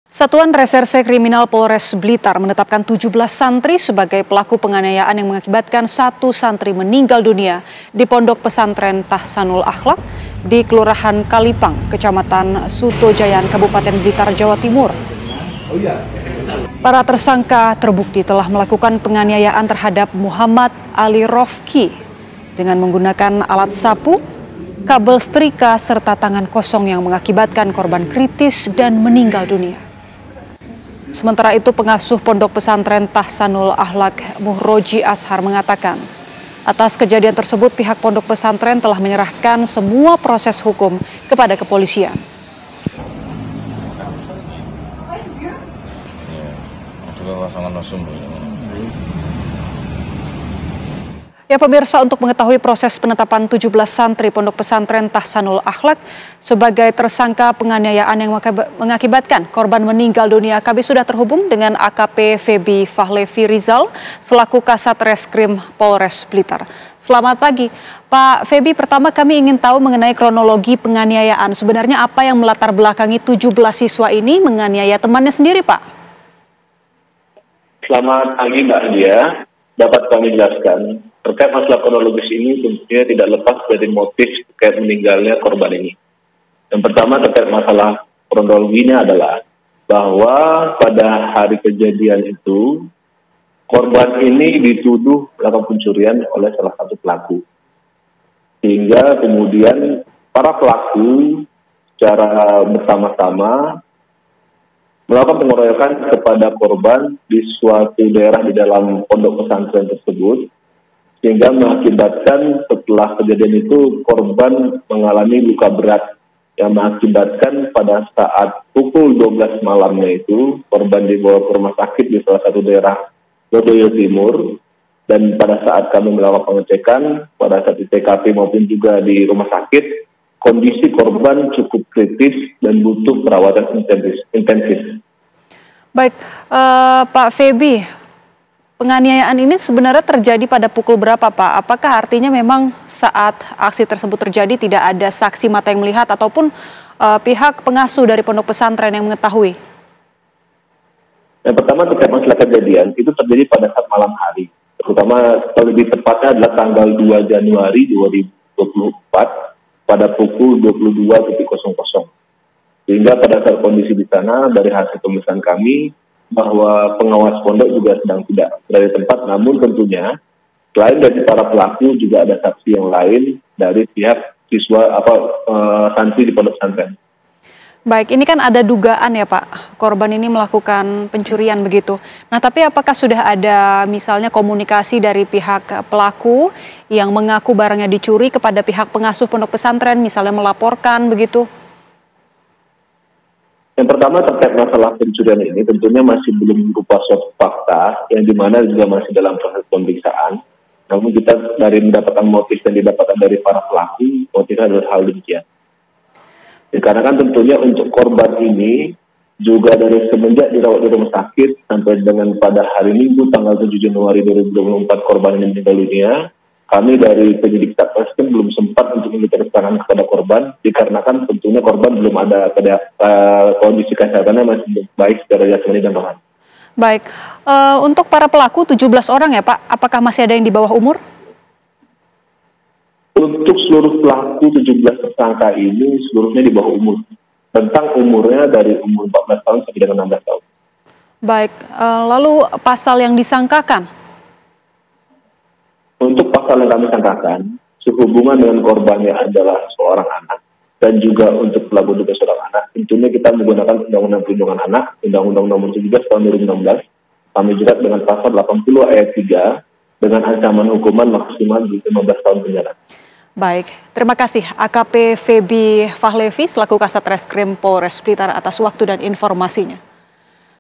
Satuan Reserse Kriminal Polres Blitar menetapkan 17 santri sebagai pelaku penganiayaan yang mengakibatkan satu santri meninggal dunia di Pondok Pesantren Tahsanul Akhlak di Kelurahan Kalipang, Kecamatan Sutojayan, Kabupaten Blitar, Jawa Timur. Para tersangka terbukti telah melakukan penganiayaan terhadap Muhammad Ali Rofki dengan menggunakan alat sapu, kabel setrika, serta tangan kosong yang mengakibatkan korban kritis dan meninggal dunia. Sementara itu, pengasuh Pondok Pesantren Tahsanul Akhlak Muhroji Ashar mengatakan, atas kejadian tersebut pihak Pondok Pesantren telah menyerahkan semua proses hukum kepada kepolisian. Ya pemirsa, untuk mengetahui proses penetapan 17 santri Pondok Pesantren Tahsanul Akhlak sebagai tersangka penganiayaan yang mengakibatkan korban meninggal dunia, kami sudah terhubung dengan AKP Feby Fahlevi Rizal selaku Kasat Reskrim Polres Blitar. Selamat pagi, Pak Feby. Pertama kami ingin tahu mengenai kronologi penganiayaan. Sebenarnya apa yang melatar belakangi 17 siswa ini menganiaya temannya sendiri, Pak? Selamat pagi, Mbak Dia. Dapat kami jelaskan, terkait masalah kronologis ini tentunya tidak lepas dari motif terkait meninggalnya korban ini. Yang pertama terkait masalah kronologinya adalah bahwa pada hari kejadian itu, korban ini dituduh melakukan pencurian oleh salah satu pelaku. Sehingga kemudian para pelaku secara bersama-sama melakukan pengeroyokan kepada korban di suatu daerah di dalam pondok pesantren tersebut, sehingga mengakibatkan setelah kejadian itu korban mengalami luka berat yang mengakibatkan pada saat pukul 12 malamnya itu korban dibawa ke rumah sakit di salah satu daerah Lodoyo Timur, dan pada saat kami melakukan pengecekan pada saat di TKP maupun juga di rumah sakit, kondisi korban cukup kritis dan butuh perawatan intensif. Baik, Pak Feby, penganiayaan ini sebenarnya terjadi pada pukul berapa, Pak? Apakah artinya memang saat aksi tersebut terjadi tidak ada saksi mata yang melihat ataupun pihak pengasuh dari pondok pesantren yang mengetahui? Yang pertama terkait masalah kejadian itu terjadi pada saat malam hari, terutama lebih tepatnya adalah tanggal 2 Januari 2024 pada pukul 22.00. Sehingga pada saat kondisi di sana dari hasil pemeriksaan kami bahwa pengawas pondok juga sedang tidak berada di tempat, namun tentunya selain dari para pelaku juga ada saksi yang lain dari pihak siswa santri di pondok pesantren. Baik, ini kan ada dugaan ya Pak, korban ini melakukan pencurian begitu. Nah tapi apakah sudah ada misalnya komunikasi dari pihak pelaku yang mengaku barangnya dicuri kepada pihak pengasuh pondok pesantren, misalnya melaporkan begitu? Yang pertama terkait masalah pencurian ini tentunya masih belum berupa suatu fakta yang dimana juga masih dalam proses pemeriksaan. Namun kita dari mendapatkan motif yang didapatkan dari para pelaku, motifnya adalah hal demikian. Karena kan tentunya untuk korban ini juga dari semenjak dirawat di rumah sakit sampai dengan pada hari Minggu tanggal 7 Januari 2024 korban ini meninggal dunia, kami dari penyidik Satreskrim belum sempat untuk memberikan keterangan kepada korban dikarenakan tentunya korban belum ada kondisi kesehatannya masih baik secara jasmani dan rohani. Baik, untuk para pelaku 17 orang ya Pak, apakah masih ada yang di bawah umur? Untuk seluruh pelaku 17 tersangka ini seluruhnya di bawah umur. Tentang umurnya dari umur 14 tahun sampai dengan 16 tahun. Baik, lalu pasal yang disangkakan? Untuk pasal yang kami sangkakan, sehubungan dengan korbannya adalah seorang anak dan juga untuk pelaku juga seorang anak, tentunya kita menggunakan Undang-Undang Perlindungan Anak, Undang-Undang Nomor 17 tahun 2016, kami jerat dengan pasal 80 ayat 3 dengan ancaman hukuman maksimal 15 tahun penjara. Baik, terima kasih AKP Feby Fahlevi selaku Kasat Reskrim Polres Blitar atas waktu dan informasinya.